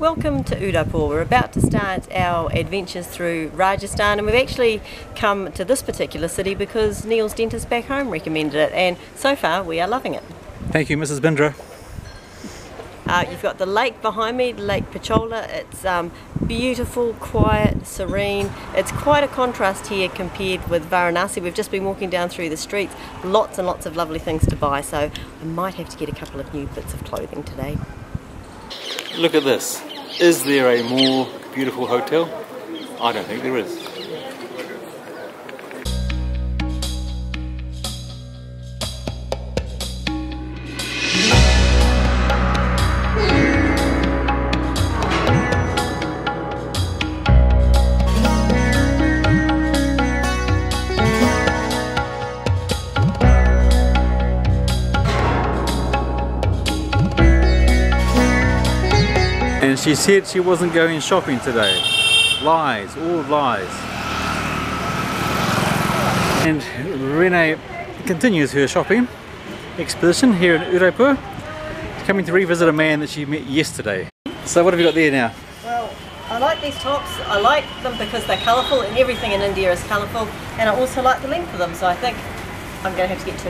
welcome to Udaipur. We're about to start our adventures through Rajasthan, and we've actually come to this particular city because Neil's dentist back home recommended it, and so far we are loving it. Thank you, Mrs. Bindra. You've got the lake behind me, Lake Pichola. It's beautiful, quiet, serene. It's quite a contrast here compared with Varanasi. We've just been walking down through the streets, lots and lots of lovely things to buy, so I might have to get a couple of new bits of clothing today. Look at this. Is there a more beautiful hotel? I don't think there is. And she said she wasn't going shopping today. Lies, all lies. And Renee continues her shopping expedition here in Udaipur. She's coming to revisit a man that she met yesterday. So what have you got there now? Well, I like these tops. I like them because they're colourful, and everything in India is colourful, and I also like the length of them, so I think I'm going to have to get two.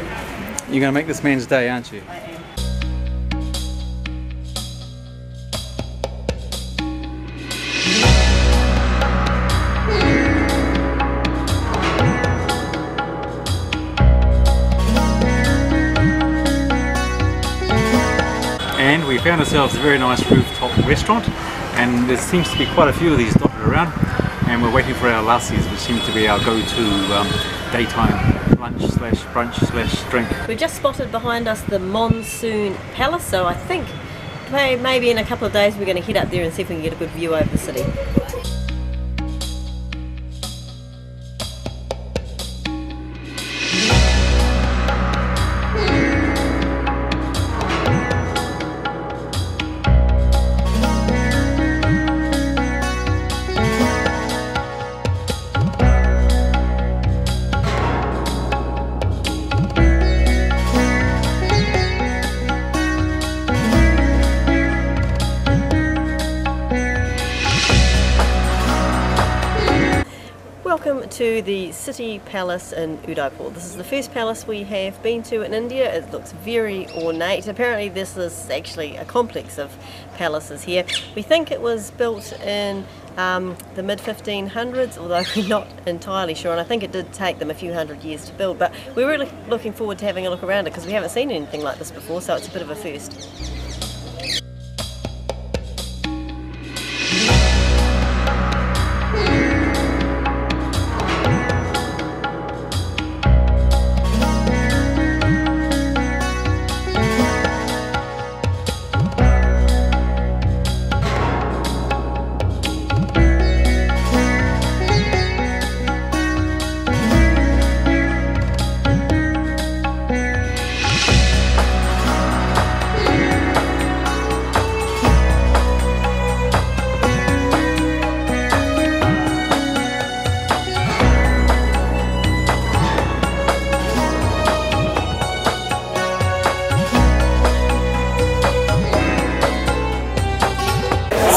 You're going to make this man's day, aren't you? I am. And we found ourselves a very nice rooftop restaurant, and there seems to be quite a few of these dotted around, and we're waiting for our lassis, which seem to be our go-to daytime lunch slash brunch slash drink. We've just spotted behind us the Monsoon Palace, so I think maybe in a couple of days we're going to head up there and see if we can get a good view over the city. Welcome to the City Palace in Udaipur. This is the first palace we have been to in India. It looks very ornate. Apparently this is actually a complex of palaces here. We think it was built in the mid-1500s, although we're not entirely sure, and I think it did take them a few hundred years to build, but we're really looking forward to having a look around it because we haven't seen anything like this before, so it's a bit of a first.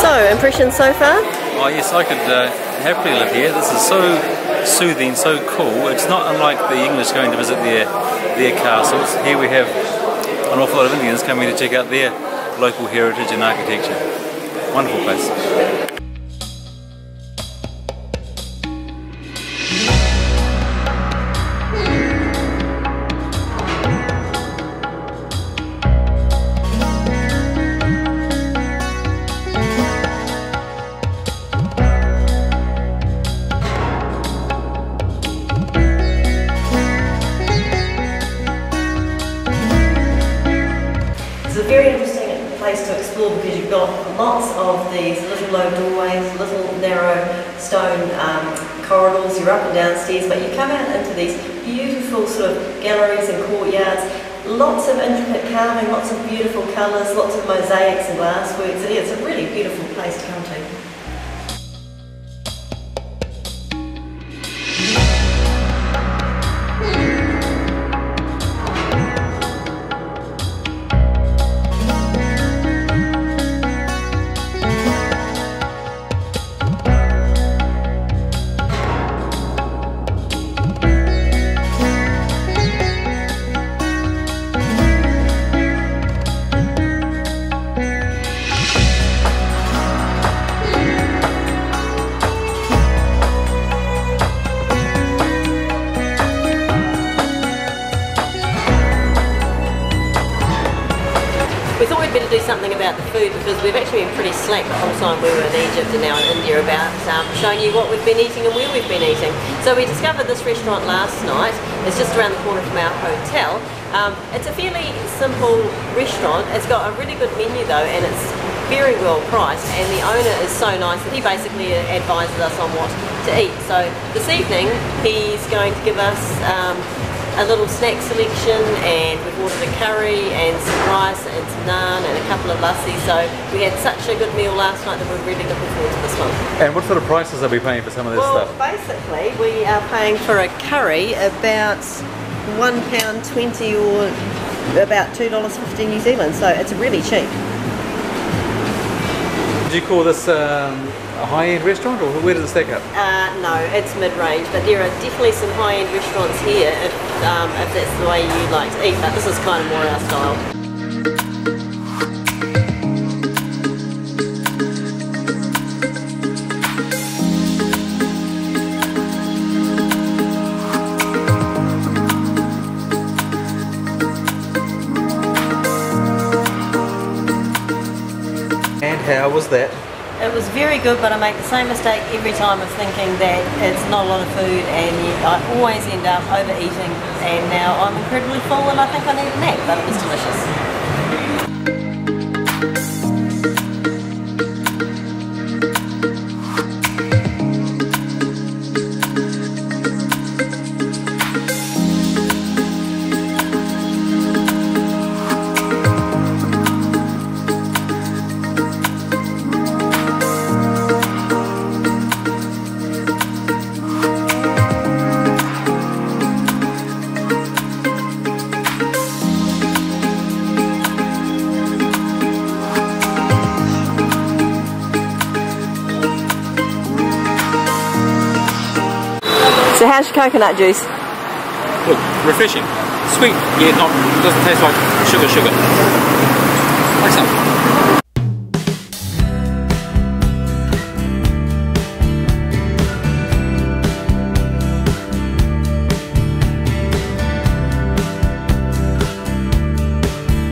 So, impressions so far? Oh yes, I could happily live here. This is so soothing, so cool. It's not unlike the English going to visit their castles. Here we have an awful lot of Indians coming to check out their local heritage and architecture. Wonderful place. It's a very interesting place to explore because you've got lots of these little low doorways, little narrow stone corridors. You're up and down stairs, but you come out into these beautiful sort of galleries and courtyards. Lots of intricate carving, lots of beautiful colours, lots of mosaics and glassworks. It's a really beautiful place to come to. we better do something about the food, because we've actually been pretty slack the whole time we were in Egypt and now in India about showing you what we've been eating and where we've been eating. So we discovered this restaurant last night. It's just around the corner from our hotel. It's a fairly simple restaurant. It's got a really good menu though, and it's very well priced, and the owner is so nice that he basically advises us on what to eat. So this evening he's going to give us a little snack selection, and we've ordered a curry and some rice and some naan and a couple of lassis. So we had such a good meal last night that we're really looking forward to this one. And what sort of prices are we paying for some of this stuff? Well, basically we are paying for a curry about £1.20 or about $2.50 New Zealand, so it's really cheap. Do you call this a high-end restaurant, or where does it stack up? No, it's mid-range, but there are definitely some high-end restaurants here if that's the way you like to eat, but this is kind of more our style. And how was that? It was very good, but I make the same mistake every time of thinking that it's not a lot of food, and I always end up overeating, and now I'm incredibly full and I think I need a nap, but it was delicious. So how's your coconut juice? Look, refreshing. Sweet, yeah, doesn't taste like sugar. Like some.